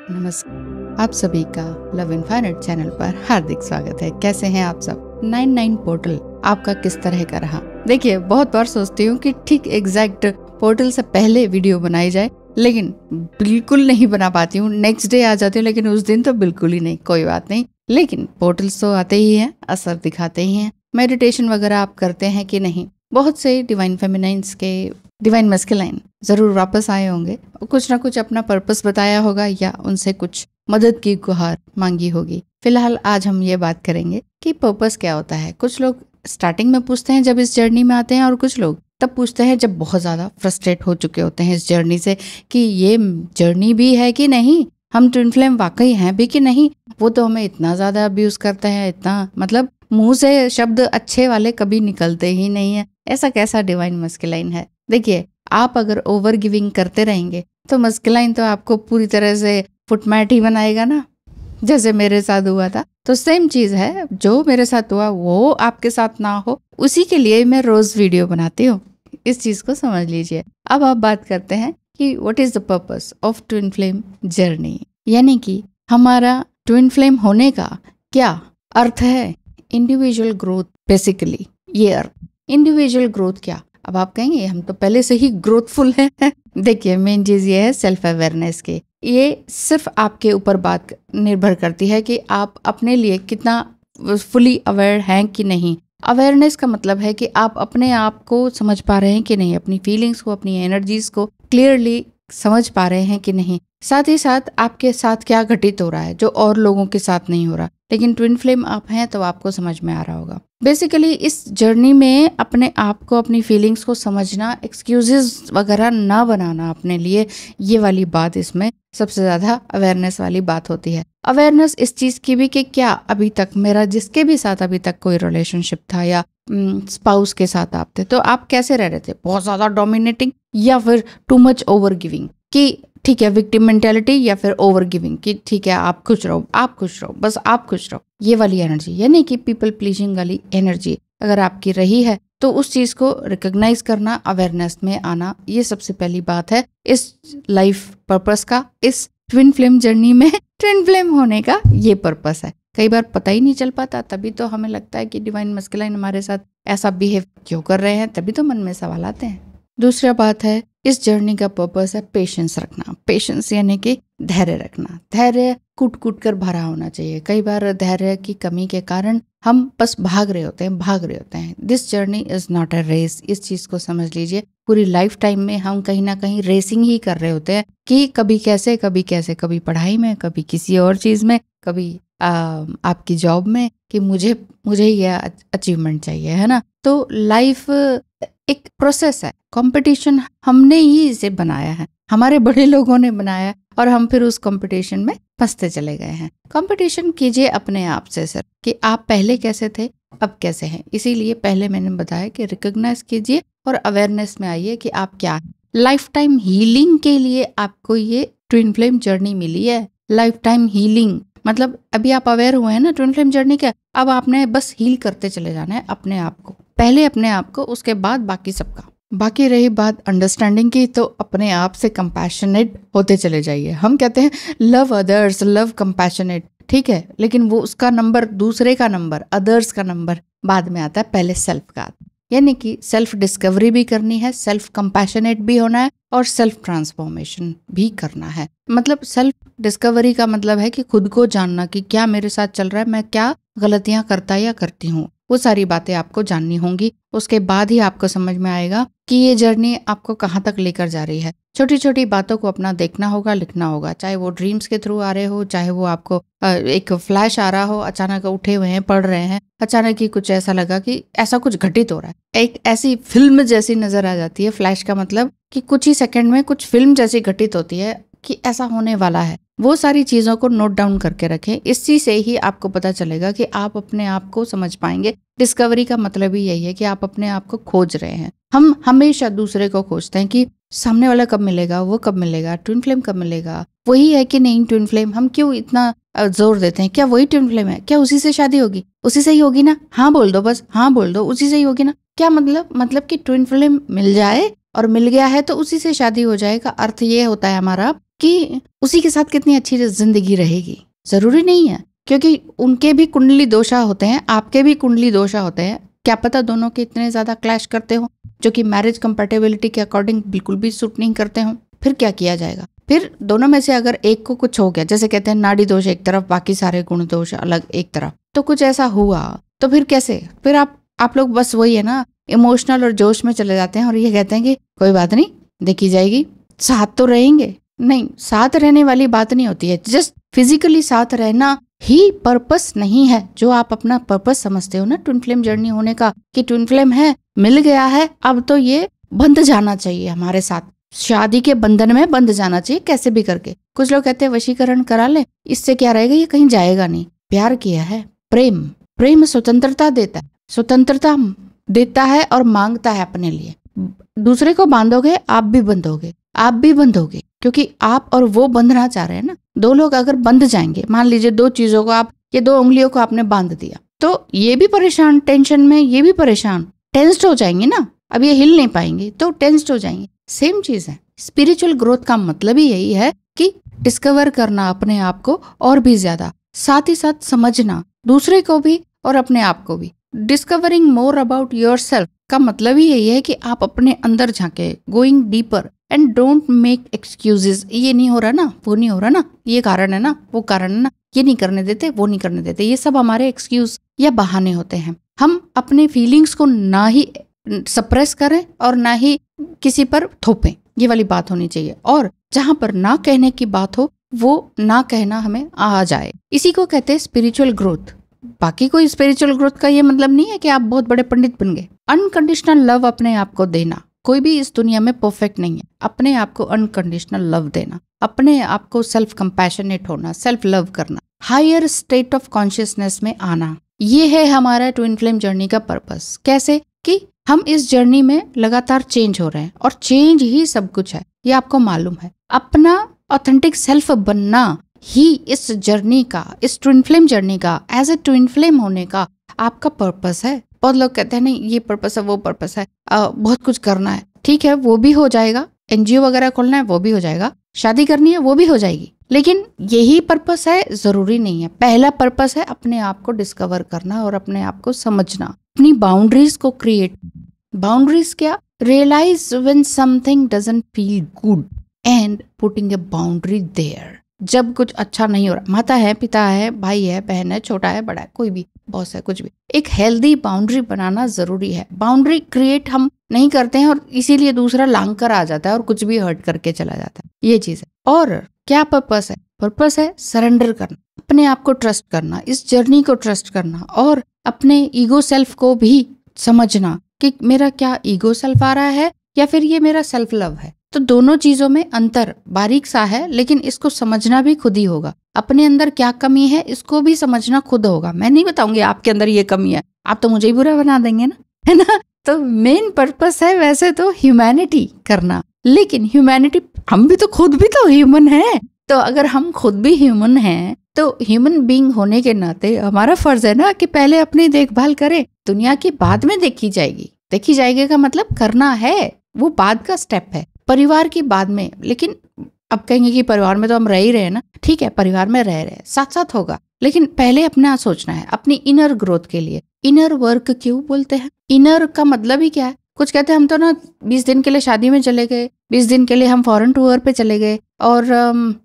नमस्कार, आप सभी का लव इनफाइनाइट चैनल पर हार्दिक स्वागत है। कैसे हैं आप सब? 99 पोर्टल आपका किस तरह का रहा? देखिए, बहुत बार सोचती हूँ कि ठीक एग्जैक्ट पोर्टल से पहले वीडियो बनाई जाए, लेकिन बिल्कुल नहीं बना पाती हूँ। नेक्स्ट डे आ जाती हूँ, लेकिन उस दिन तो बिल्कुल ही नहीं। कोई बात नहीं, लेकिन पोर्टल्स तो आते ही हैं, असर दिखाते ही हैं। मेडिटेशन वगैरह आप करते हैं कि नहीं? बहुत से डिवाइन फेमिनाइन्स के डिवाइन मस्कुलाइन जरूर वापस आए होंगे, कुछ ना कुछ अपना पर्पस बताया होगा या उनसे कुछ मदद की गुहार मांगी होगी। फिलहाल आज हम ये बात करेंगे कि पर्पस क्या होता है। कुछ लोग स्टार्टिंग में पूछते हैं जब इस जर्नी में आते हैं, और कुछ लोग तब पूछते हैं जब बहुत ज़्यादा फ्रस्ट्रेट हो चुके होते हैं इस जर्नी से कि ये जर्नी भी है कि नहीं, हम ट्विन फ्लेम वाकई हैं भी कि नहीं। वो तो हमें इतना ज़्यादा अब्यूज़ करते हैं, इतना मतलब मुंह से शब्द अच्छे वाले कभी निकलते ही नहीं है। ऐसा कैसा डिवाइन मस्कुलाइन है? देखिए, आप अगर ओवर गिविंग करते रहेंगे तो मस्कुलाइन तो आपको पूरी तरह से फुटमैट ही बनाएगा ना, जैसे मेरे साथ हुआ था। तो सेम चीज़ है, जो मेरे साथ हुआ वो आपके साथ ना हो, उसी के लिए मैं रोज़ वीडियो बनाती हूँ। इस चीज़ को समझ लीजिए। अब आप बात करते हैं कि what is the purpose of twin flame journey, यानी कि हमारा ट्विन फ्लेम होने का क्या अर्थ है। इंडिविजुअल ग्रोथ, बेसिकली ये अर्थ। इंडिविजुअल ग्रोथ क्या? अब आप कहेंगे हम तो पहले से ही ग्रोथफुल हैं। देखिए, मेन चीज़ ये है सेल्फ अवेयरनेस की। ये सिर्फ आपके ऊपर बात निर्भर करती है कि आप अपने लिए कितना फुली अवेयर हैं कि नहीं। अवेयरनेस का मतलब है कि आप अपने आप को समझ पा रहे हैं कि नहीं, अपनी फीलिंग्स को, अपनी एनर्जीज को क्लियरली समझ पा रहे हैं कि नहीं। साथ ही साथ आपके साथ क्या घटित हो रहा है जो और लोगों के साथ नहीं हो रहा। लेकिन ट्विन फ्लेम आप हैं तो आपको समझ में आ रहा होगा। बेसिकली इस जर्नी में अपने आप को, अपनी फीलिंग्स को समझना, एक्सक्यूजेस वगैरह ना बनाना अपने लिए, ये वाली बात इसमें सबसे ज़्यादा अवेयरनेस वाली बात होती है। अवेयरनेस इस चीज़ की भी कि क्या अभी तक मेरा जिसके भी साथ अभी तक कोई रिलेशनशिप था या स्पाउस के साथ आप थे, तो आप कैसे रह रहे थे? बहुत ज़्यादा डोमिनेटिंग या फिर टू मच ओवर गिविंग, कि ठीक है विक्टिम मेंटेलिटी, या फिर ओवर गिविंग कि ठीक है आप खुश रहो, आप खुश रहो, बस आप खुश रहो, ये वाली एनर्जी, यानी कि पीपल प्लीजिंग वाली एनर्जी अगर आपकी रही है तो उस चीज़ को रिकॉग्नाइज करना, अवेयरनेस में आना, ये सबसे पहली बात है इस लाइफ पर्पस का। इस ट्विन फ्लेम जर्नी में ट्विन फ्लेम होने का ये पर्पस है। कई बार पता ही नहीं चल पाता, तभी तो हमें लगता है कि डिवाइन मस्कुलाइन हमारे साथ ऐसा बिहेव क्यों कर रहे हैं, तभी तो मन में सवाल आते हैं। दूसरा बात है, इस जर्नी का पर्पस है पेशेंस रखना। पेशेंस यानी कि धैर्य रखना। धैर्य कूट कूट कर भरा होना चाहिए। कई बार धैर्य की कमी के कारण हम बस भाग रहे होते हैं। This journey is not a race. इस चीज को समझ लीजिए। पूरी लाइफ टाइम में हम कहीं ना कहीं रेसिंग ही कर रहे होते हैं कि कभी कैसे, कभी पढ़ाई में, कभी किसी और चीज में, कभी आपकी जॉब में, कि मुझे ये अचीवमेंट चाहिए, है ना। तो लाइफ एक प्रोसेस है, कंपटीशन हमने ही इसे बनाया है, हमारे बड़े लोगों ने बनाया, और हम फिर उस कंपटीशन में फंसते चले गए हैं। कंपटीशन कीजिए अपने आप से सर, कि आप पहले कैसे थे, अब कैसे हैं। इसीलिए पहले मैंने बताया कि रिकॉग्नाइज कीजिए और अवेयरनेस में आइए कि आप क्या हैं। लाइफ टाइम हीलिंग के लिए आपको ये ट्विन फ्लेम जर्नी मिली है। लाइफ टाइम हीलिंग मतलब अभी आप अवेयर हुए हैं ना ट्विन फ्लेम जर्नी का, अब आपने बस हील करते चले जाना है अपने आप को, पहले अपने आप को, उसके बाद बाकी सबका। बाकी रही बात अंडरस्टैंडिंग की, तो अपने आप से कंपैशनेट होते चले जाइए। हम कहते हैं लव अदर्स, लव कंपैशनेट, ठीक है, लेकिन वो उसका नंबर, दूसरे का नंबर, अदर्स का नंबर बाद में आता है, पहले सेल्फ का। यानी कि सेल्फ डिस्कवरी भी करनी है, सेल्फ कंपैशनेट भी होना है, और सेल्फ ट्रांसफॉर्मेशन भी करना है। मतलब सेल्फ डिस्कवरी का मतलब है कि खुद को जानना कि क्या मेरे साथ चल रहा है, मैं क्या गलतियां करता या करती हूँ, वो सारी बातें आपको जाननी होंगी। उसके बाद ही आपको समझ में आएगा कि ये जर्नी आपको कहाँ तक लेकर जा रही है। छोटी छोटी बातों को अपना देखना होगा, लिखना होगा, चाहे वो ड्रीम्स के थ्रू आ रहे हो, चाहे वो आपको एक फ्लैश आ रहा हो, अचानक उठे हुए हैं, पढ़ रहे हैं, अचानक ही कुछ ऐसा लगा कि ऐसा कुछ घटित हो रहा है, एक ऐसी फिल्म जैसी नजर आ जाती है। फ्लैश का मतलब कि कुछ ही सेकंड में कुछ फिल्म जैसी घटित होती है कि ऐसा होने वाला है। वो सारी चीजों को नोट डाउन करके रखें। इसी से ही आपको पता चलेगा कि आप अपने आप को समझ पाएंगे। डिस्कवरी का मतलब ही यही है कि आप अपने आप को खोज रहे हैं। हम हमेशा दूसरे को खोजते हैं कि सामने वाला कब मिलेगा, वो कब मिलेगा, ट्विन फ्लेम कब मिलेगा, वही है कि नहीं ट्विन फ्लेम। हम क्यों इतना जोर देते हैं, क्या वही ट्विन फ्लेम है, क्या उसी से शादी होगी, उसी से ही होगी ना, हाँ बोल दो, बस हाँ बोल दो, उसी से ही होगी ना। क्या मतलब कि ट्विन फ्लेम मिल जाए और मिल गया है तो उसी से शादी हो जाएगा। अर्थ ये होता है हमारा कि उसी के साथ कितनी अच्छी जिंदगी रहेगी। जरूरी नहीं है, क्योंकि उनके भी कुंडली दोषा होते हैं, आपके भी कुंडली दोषा होते हैं। क्या पता दोनों के इतने ज्यादा क्लैश करते हो जो कि मैरिज कंपैटिबिलिटी के अकॉर्डिंग बिल्कुल भी सूट नहीं करते हो। फिर क्या किया जाएगा? फिर दोनों में से अगर एक को कुछ हो गया, जैसे कहते हैं नाड़ी दोष एक तरफ, बाकी सारे गुण दोष अलग एक तरफ, तो कुछ ऐसा हुआ तो फिर कैसे? फिर आप लोग बस वही है ना, इमोशनल और जोश में चले जाते हैं और ये कहते हैं कि कोई बात नहीं, देखी जाएगी, साथ तो रहेंगे। नहीं, साथ रहने वाली बात नहीं होती है। जस्ट फिजिकली साथ रहना ही पर्पस नहीं है, जो आप अपना पर्पस समझते हो ना ट्विन फ्लेम जर्नी होने का, कि ट्विन फ्लेम है, मिल गया है, अब तो ये बंध जाना चाहिए हमारे साथ, शादी के बंधन में बंध जाना चाहिए कैसे भी करके। कुछ लोग कहते हैं वशीकरण करा ले, इससे क्या रहेगा, ये कहीं जाएगा नहीं। प्यार किया है, प्रेम स्वतंत्रता देता है, स्वतंत्रता देता है और मांगता है अपने लिए। दूसरे को बांधोगे आप भी बंधोगे, क्योंकि आप और वो बंधना चाह रहे हैं ना। दो लोग अगर बंध जाएंगे, मान लीजिए दो चीजों को आप, ये दो उंगलियों को आपने बांध दिया, तो ये भी परेशान टेंशन में, ये भी परेशान, टेंस्ड हो जाएंगे ना। अब ये हिल नहीं पाएंगे तो टेंस्ड हो जाएंगे। सेम चीज है। स्पिरिचुअल ग्रोथ का मतलब ही यही है कि डिस्कवर करना अपने आप को और भी ज्यादा, साथ ही साथ समझना दूसरे को भी और अपने आप को भी। डिस्कवरिंग मोर अबाउट योरसेल्फ का मतलब ही यही है कि आप अपने अंदर झांके, going deeper and don't make excuses. ये नहीं हो रहा ना, वो नहीं हो रहा ना, ये कारण है ना, वो कारण है ना, ये नहीं करने देते, वो नहीं करने देते, ये सब हमारे एक्सक्यूज या बहाने होते हैं। हम अपने फीलिंग्स को ना ही सप्रेस करें और ना ही किसी पर थोपें, ये वाली बात होनी चाहिए। और जहां पर ना कहने की बात हो, वो ना कहना हमें आ जाए। इसी को कहते हैं स्पिरिचुअल ग्रोथ। बाकी कोई स्पिरिचुअल ग्रोथ का ये मतलब नहीं है कि आप बहुत बड़े पंडित बन गए। अनकंडीशनल लव अपने आप को देना, कोई भी इस दुनिया में परफेक्ट नहीं है। अपने आप को अनकंडीशनल लव देना, अपने आप को सेल्फ कंपैशनेट होना, सेल्फ लव करना, हायर स्टेट ऑफ कॉन्शियसनेस में आना, ये है हमारा ट्विन फ्लेम जर्नी का पर्पस। कैसे कि हम इस जर्नी में लगातार चेंज हो रहे हैं और चेंज ही सब कुछ है, ये आपको मालूम है। अपना ऑथेंटिक सेल्फ बनना ही इस जर्नी का, इस ट्विन फ्लेम जर्नी का, एज ए ट्विन फ्लेम होने का आपका पर्पस है। बहुत लोग कहते हैं नहीं ये पर्पस है, वो पर्पस है, बहुत कुछ करना है। ठीक है, वो भी हो जाएगा, एनजीओ वगैरह खोलना है वो भी हो जाएगा, शादी करनी है वो भी हो जाएगी, लेकिन यही पर्पस है जरूरी नहीं है। पहला पर्पस है अपने आप को डिस्कवर करना और अपने आप को समझना, अपनी बाउंड्रीज को क्रिएट। बाउंड्रीज क्या? Realise when something doesn't feel good and putting a boundary there. जब कुछ अच्छा नहीं हो रहा, माता है, पिता है, भाई है, बहन है, छोटा है, बड़ा है, कोई भी, बॉस है, कुछ भी, एक हेल्दी बाउंड्री बनाना जरूरी है। बाउंड्री क्रिएट हम नहीं करते हैं और इसीलिए दूसरा लांग कर आ जाता है और कुछ भी हर्ट करके चला जाता है, ये चीज है। और क्या पर्पस है? पर्पस है सरेंडर करना, अपने आप को ट्रस्ट करना, इस जर्नी को ट्रस्ट करना और अपने ईगो सेल्फ को भी समझना कि मेरा क्या ईगो सेल्फ आ रहा है या फिर ये मेरा सेल्फ लव है। तो दोनों चीजों में अंतर बारीक सा है, लेकिन इसको समझना भी खुद ही होगा। अपने अंदर क्या कमी है इसको भी समझना खुद होगा। मैं नहीं बताऊंगी आपके अंदर ये कमी है, आप तो मुझे ही बुरा बना देंगे ना, है ना। तो मेन पर्पस है वैसे तो ह्यूमैनिटी करना, लेकिन ह्यूमैनिटी, हम भी तो खुद भी तो ह्यूमन है। तो अगर हम खुद भी ह्यूमन हैं तो ह्यूमन बीइंग होने के नाते हमारा फर्ज है ना कि पहले अपनी देखभाल करें। दुनिया की बाद में देखी जाएगी। देखी जाएगी का मतलब करना है, वो बाद का स्टेप है। परिवार की बाद में, लेकिन अब कहेंगे कि परिवार में तो हम रह ही रहे हैं ना, ठीक है, परिवार में रह रहे, साथ साथ होगा, लेकिन पहले अपना सोचना है अपनी इनर ग्रोथ के लिए। इनर वर्क क्यों बोलते हैं? इनर का मतलब ही क्या है? कुछ कहते हैं हम तो ना 20 दिन के लिए शादी में चले गए, 20 दिन के लिए हम फॉरेन टूर पे चले गए और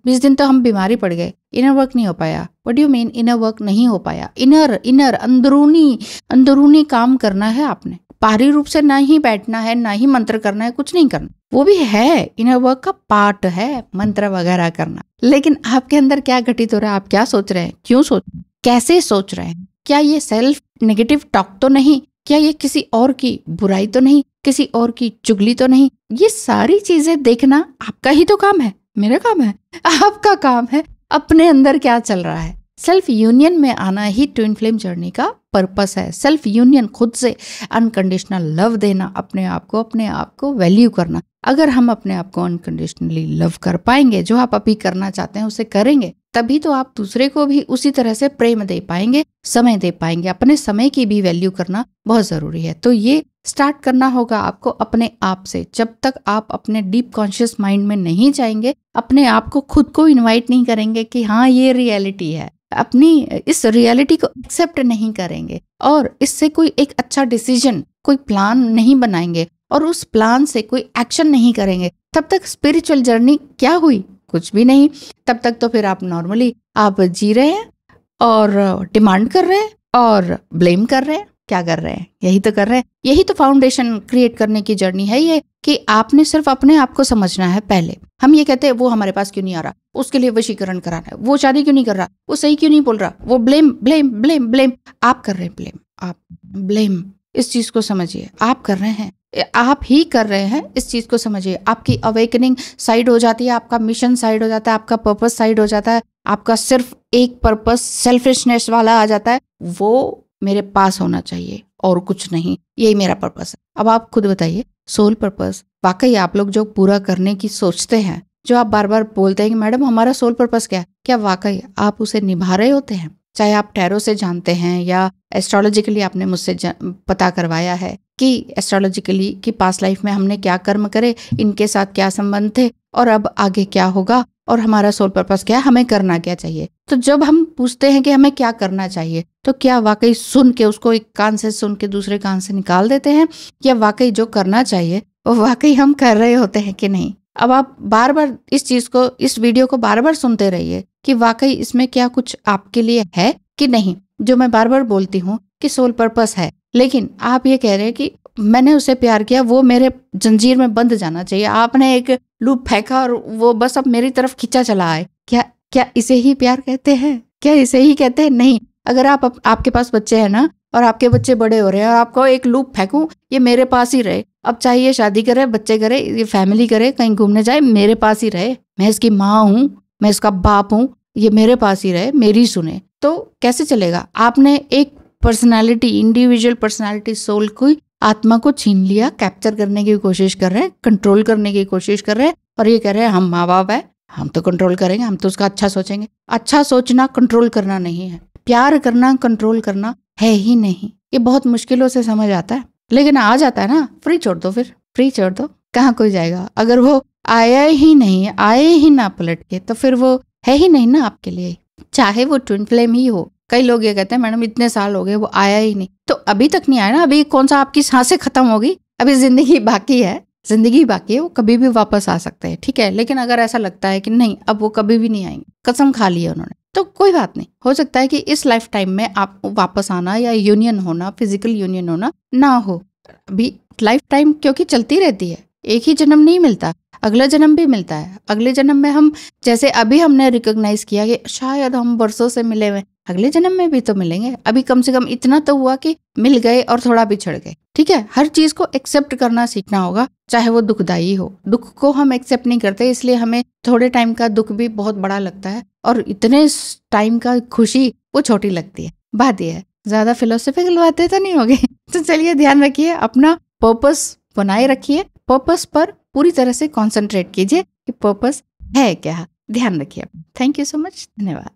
20 दिन तो हम बीमारी पड़ गए, इनर वर्क नहीं हो पाया। What do you mean inner work नहीं हो पाया? इनर अंदरूनी काम करना है आपने, बाहरी रूप से ना ही बैठना है, ना ही मंत्र करना है, कुछ नहीं करना। वो भी है, इनर वर्क का पार्ट है मंत्र वगैरह करना, लेकिन आपके अंदर क्या घटित हो रहा है, आप क्या सोच रहे हैं, क्यों सोच रहे हैं, कैसे सोच रहे हैं? क्या ये सेल्फ नेगेटिव टॉक तो नहीं? क्या ये किसी और की बुराई तो नहीं, किसी और की चुगली तो नहीं? ये सारी चीजें देखना आपका ही तो काम है, मेरा काम है, आपका काम है। अपने अंदर क्या चल रहा है, सेल्फ यूनियन में आना ही ट्विन फ्लेम जर्नी का पर्पस है। सेल्फ यूनियन, खुद से अनकंडीशनल लव देना, अपने आप को वैल्यू करना। अगर हम अपने आप को अनकंडीशनली लव कर पाएंगे, जो आप अभी करना चाहते हैं उसे करेंगे, तभी तो आप दूसरे को भी उसी तरह से प्रेम दे पाएंगे, समय दे पाएंगे। अपने समय की भी वैल्यू करना बहुत जरूरी है। तो ये स्टार्ट करना होगा आपको अपने आप से। जब तक आप अपने डीप कॉन्शियस माइंड में नहीं जाएंगे, अपने आप को खुद को इनवाइट नहीं करेंगे कि हाँ ये रियलिटी है, अपनी इस रियलिटी को एक्सेप्ट नहीं करेंगे और इससे कोई एक अच्छा डिसीजन, कोई प्लान नहीं बनाएंगे और उस प्लान से कोई एक्शन नहीं करेंगे, तब तक स्पिरिचुअल जर्नी क्या हुई? कुछ भी नहीं। तब तक तो फिर आप नॉर्मली आप जी रहे हैं और डिमांड कर रहे हैं और ब्लेम कर रहे हैं। क्या कर रहे हैं? यही तो कर रहे हैं। यही तो फाउंडेशन क्रिएट करने की जर्नी है ये, कि आपने सिर्फ अपने आप को समझना है पहले। हम ये कहते हैं वो हमारे पास क्यों नहीं आ रहा, उसके लिए वशीकरण कराना है, वो शादी क्यों नहीं कर रहा, वो सही क्यों नहीं बोल रहा, वो ब्लेम ब्लेम ब्लेम ब्लेम। आप कर रहे हैं ब्लेम, आप ब्लेम। इस चीज को समझिए, आप कर रहे हैं, आप ही कर रहे हैं। इस चीज को समझिए। आपकी अवेकनिंग साइड हो जाती है, आपका मिशन साइड हो जाता है, आपका पर्पस साइड हो जाता है। आपका सिर्फ एक पर्पस सेल्फिशनेस वाला आ जाता है, वो मेरे पास होना चाहिए और कुछ नहीं, यही मेरा पर्पस है। अब आप खुद बताइए, सोल पर्पस वाकई आप लोग जो पूरा करने की सोचते हैं, जो आप बार बार बोलते हैं कि मैडम हमारा सोल पर्पस क्या है, क्या वाकई आप उसे निभा रहे होते हैं? चाहे आप टैरो से जानते हैं या एस्ट्रोलॉजिकली आपने मुझसे पता करवाया है कि एस्ट्रोलॉजिकली कि पास्ट लाइफ में हमने क्या कर्म करे, इनके साथ क्या संबंध थे और अब आगे क्या होगा और हमारा सोल पर्पस क्या है, हमें करना क्या चाहिए। तो जब हम पूछते हैं कि हमें क्या करना चाहिए, तो क्या वाकई सुन के उसको एक कान से सुन के दूसरे कान से निकाल देते हैं, या वाकई जो करना चाहिए वो वाकई हम कर रहे होते हैं कि नहीं? अब आप बार बार इस चीज को, इस वीडियो को बार बार सुनते रहिए कि वाकई इसमें क्या कुछ आपके लिए है कि नहीं। जो मैं बार बार बोलती हूँ कि सोल पर्पस है, लेकिन आप ये कह रहे हैं कि मैंने उसे प्यार किया, वो मेरे जंजीर में बंध जाना चाहिए। आपने एक लूप फेंका और वो बस अब मेरी तरफ खींचा चला आए। क्या इसे ही प्यार कहते हैं? क्या इसे ही कहते हैं? नहीं। अगर आपके पास बच्चे हैं ना, और आपके बच्चे बड़े हो रहे हैं और आपको एक लूप फेंकूं, ये मेरे पास ही रहे, अब चाहे ये शादी करे, बच्चे करे, ये फैमिली करे, कहीं घूमने जाए, मेरे पास ही रहे, मैं इसकी माँ हूँ, मैं इसका बाप हूँ, ये मेरे पास ही रहे, मेरी सुने, तो कैसे चलेगा? आपने एक पर्सनालिटी, इंडिविजुअल पर्सनालिटी, सोल को, आत्मा को छीन लिया, कैप्चर करने की कोशिश कर रहे हैं, कंट्रोल करने की कोशिश कर रहे हैं और ये कह रहे हैं हम माँ बाप है, हम तो कंट्रोल करेंगे, हम तो उसका अच्छा सोचेंगे। अच्छा सोचना कंट्रोल करना नहीं है, प्यार करना कंट्रोल करना है ही नहीं। ये बहुत मुश्किलों से समझ आता है, लेकिन आ जाता है ना। फ्री छोड़ दो, फिर फ्री छोड़ दो, कहाँ कोई जाएगा। अगर वो आया ही नहीं, आए ही ना पलट के, तो फिर वो है ही नहीं ना आपके लिए, चाहे वो ट्विन फ्लेम ही हो। कई लोग ये कहते हैं मैडम इतने साल हो गए वो आया ही नहीं, तो अभी तक नहीं आया ना। अभी कौन सा आपकी सांसें खत्म होगी, अभी जिंदगी बाकी है, जिंदगी बाकी है, वो कभी भी वापस आ सकते हैं, ठीक है। लेकिन अगर ऐसा लगता है कि नहीं अब वो कभी भी नहीं आएंगे, कसम खा ली है उन्होंने, तो कोई बात नहीं। हो सकता है कि इस लाइफ टाइम में आप वापस आना या यूनियन होना, फिजिकल यूनियन होना ना हो। अभी लाइफ टाइम क्योंकि चलती रहती है, एक ही जन्म नहीं मिलता, अगला जन्म भी मिलता है। अगले जन्म में हम, जैसे अभी हमने रिकॉग्नाइज किया कि शायद हम बरसों से मिले हुए, अगले जन्म में भी तो मिलेंगे। अभी कम से कम इतना तो हुआ कि मिल गए और थोड़ा बिछड़ गए, ठीक है। हर चीज को एक्सेप्ट करना सीखना होगा, चाहे वो दुखदाई हो। दुख को हम एक्सेप्ट नहीं करते, इसलिए हमें थोड़े टाइम का दुख भी बहुत बड़ा लगता है और इतने टाइम का खुशी वो छोटी लगती है। बात यह है, ज्यादा फिलोसफिकल बातें तो नहीं होगी। तो चलिए ध्यान रखिए, अपना पर्पस बनाए रखिए, पर्पस पर पूरी तरह से कंसंट्रेट कीजिए कि पर्पस है क्या। ध्यान रखिए। थैंक यू सो मच, धन्यवाद।